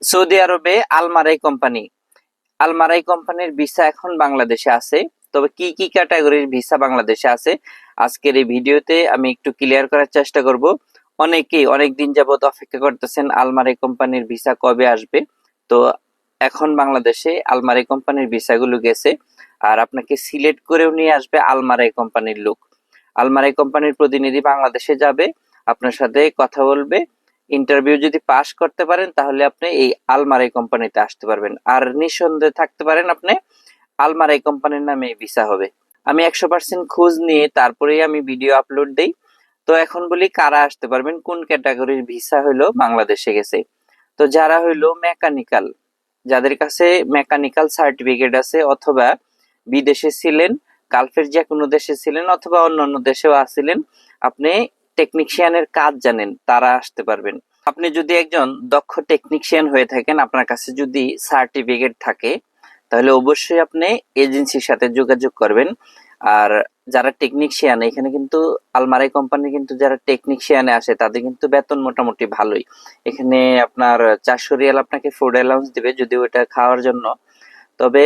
Saudi আরবে Almarai company. Almarai কোম্পানির visa এখন বাংলাদেশে আছে। তবে কি কি ক্যাটাগরির ভিসা বাংলাদেশে আছে আজকের এই ভিডিওতে আমি একটু ক্লিয়ার করার চেষ্টা করব। অনেকেই অনেক দিন যাবত অপেক্ষা করতেছেন আলমারাই কোম্পানির ভিসা কবে আসবে। তো এখন বাংলাদেশে আলমারাই কোম্পানির ভিসাগুলো গেছে, আর আপনাকে সিলেক্ট করেও নিয়ে আসবে আলমারাই কোম্পানির লোক। আলমারাই কোম্পানির প্রতিনিধি বাংলাদেশে যাবে, আপনার সাথে কথা বলবে। ইন্টারভিউ যদি পাস করতে পারেন তাহলে আপনি এই আলমারাই কোম্পানিতে আসতে পারবেন, আর নিঃসন্দেহে থাকতে পারেন আপনি আলমারাই কোম্পানির নামে ভিসা হবে। আমি 100% খোঁজ নিয়ে তারপরেই আমি ভিডিও আপলোড দেই। তো এখন বলি কারা আসতে পারবেন, কোন ক্যাটাগরির ভিসা হইলো বাংলাদেশে গেছে। তো যারা হইলো মেকানিক্যাল, যাদের কাছে মেকানিক্যাল সার্টিফিকেট আছে, অথবা বিদেশে ছিলেন, গালফের যে কোনো দেশে ছিলেন, অথবা অন্যান্য দেশেও আছিলেন, আপনি টেকনিশিয়ানের কাজ জানেন, তারা আসতে পারবেন। আপনি যদি একজন দক্ষ টেকনিশিয়ান হয়ে থাকেন, আপনার কাছে যদি সার্টিফিকেট থাকে, তাহলে অবশ্যই আপনি এজেন্সির সাথে যোগাযোগ করবেন। আর যারা টেকনিশিয়ান, এখানে কিন্তু আলমারাই কোম্পানি কিন্তু যারা টেকনিশিয়ানে আসে তাদের কিন্তু বেতন মোটামুটি ভালোই। এখানে আপনার 400 রিয়াল আপনাকে ফুড অ্যালাউন্স দিবে, যদি ওটা খাওয়ার জন্য। তবে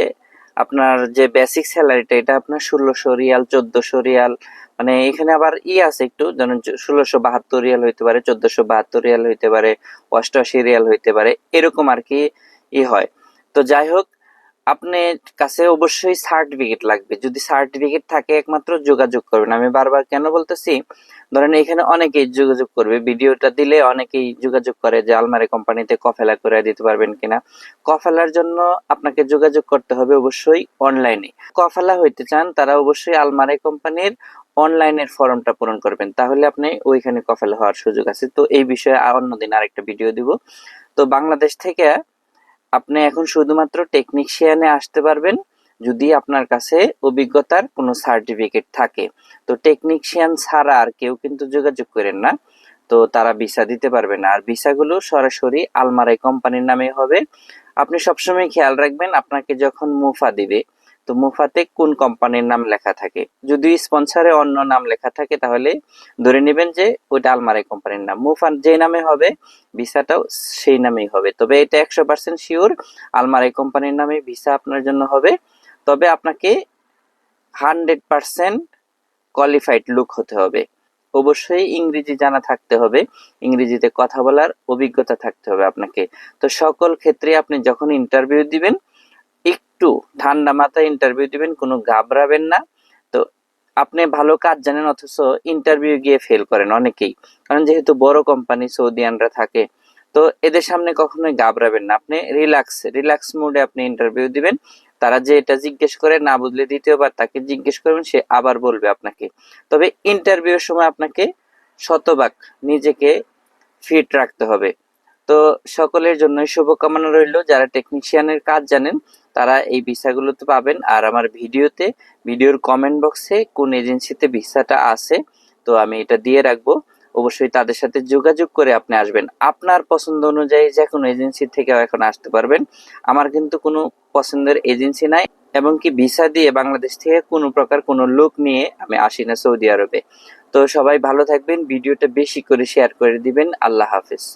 আপনার যে বেসিক স্যালারিটা এটা আপনার 1600 রিয়াল, 1400 রিয়াল, মানে এখানে আবার আছে একটু, যেমন 1672 রিয়াল হইতে পারে, 1472 রিয়াল হইতে পারে, 88 রিয়াল হইতে পারে, এরকম আর কি হয়। তো যাই হোক, আপনার কাছে অবশ্যই সার্টিফিকেট লাগবে। যদি সার্টিফিকেট থাকে একমাত্র যোগাযোগ করবেন। আমি বারবার কেন বলতেছি, ধরেন এখানে অনেকেই যোগাযোগ করবে, ভিডিওটা দিলে অনেকেই যোগাযোগ করে যে আলমারি কোম্পানিতে কফেলা করে দিতে পারবেন কিনা। কফেলার জন্য আপনাকে যোগাযোগ করতে হবে অবশ্যই অনলাইনে। কফেলা হইতে চান তারা অবশ্যই আলমারি কোম্পানির অনলাইনের ফর্মটা পূরণ করবেন, তাহলে আপনি ওইখানে কফেলা হওয়ার সুযোগ আছে। তো এই বিষয়ে অন্যদিন আরেকটা ভিডিও দিব। তো বাংলাদেশ থেকে আপনি এখন শুধুমাত্র টেকনিশিয়ানে আসতে পারবেন যদি আপনার কাছে অভিজ্ঞতার কোনো সার্টিফিকেট থাকে। তো টেকনিশিয়ান ছাড়া আর কেউ কিন্তু যোগাযোগ করেন না, তো তারা ভিসা দিতে পারবে না। আর ভিসাগুলো সরাসরি আলমারাই কোম্পানির নামে হবে। আপনি সবসময় খেয়াল রাখবেন আপনাকে যখন মুফা দিবে, তো মুফাতে কোন কোম্পানির নাম লেখা থাকে। যদি স্পন্সরে অন্য নাম লেখা থাকে তাহলে ধরে নেবেন যে ওইটা আলমারাই কোম্পানির নাম। মুফা যে নামে হবে ভিসাটাও সেই নামেই হবে। তবে এটা 100% শিওর আলমারাই কোম্পানির নামে ভিসা আপনার জন্য হবে। তবে আপনাকে 100% কোয়ালিফাইড লোক হতে হবে। অবশ্যই ইংরেজি জানা থাকতে হবে, ইংরেজিতে কথা বলার অভিজ্ঞতা থাকতে হবে আপনাকে। তো সকল ক্ষেত্রে আপনি যখন ইন্টারভিউ দিবেন একটু ঠান্ডা মাথায় ইন্টারভিউ দিবেন, কোনো ঘাবড়াবেন না। তো আপনি ভালো কাজ জানেন অথচ ইন্টারভিউ গিয়ে ফেল করেন অনেকেই, কারণ যেহেতু বড় কোম্পানি সৌদিয়ানরা থাকে। তো এদের সামনে কখনোই ঘাবড়াবেন না, আপনি রিল্যাক্স মুডে আপনি ইন্টারভিউ দিবেন। তারা যে এটা জিজ্ঞেস করে না বুঝলে দ্বিতীয়বার তাকে জিজ্ঞেস করবেন, সে আবার বলবে আপনাকে। তবে ইন্টারভিউর সময় আপনাকে শতভাগ নিজেকে ফিট রাখতে হবে। তো সকলের জন্যই শুভকামনা রইল। যারা টেকনিশিয়ানের কাজ জানেন তারা এই ভিসাগুলোতে পাবেন। আর আমার ভিডিওর কমেন্ট বক্সে কোন এজেন্সিতে ভিসাটা আছে তো আমি এটা দিয়ে রাখবো। অবশ্যই তাদের সাথে যোগাযোগ করে আপনি আসবেন। আপনার পছন্দ অনুযায়ী যে কোনো এজেন্সি থেকে এখন আসতে পারবেন। আমার কিন্তু কোনো পছন্দের এজেন্সি নাই, এবং কি ভিসা দিয়ে বাংলাদেশ থেকে কোনো প্রকার কোনো লোক নিয়ে আমি আসি না সৌদি আরবে। তো সবাই ভালো থাকবেন, ভিডিওটা বেশি করে শেয়ার করে দিবেন। আল্লাহ হাফেজ।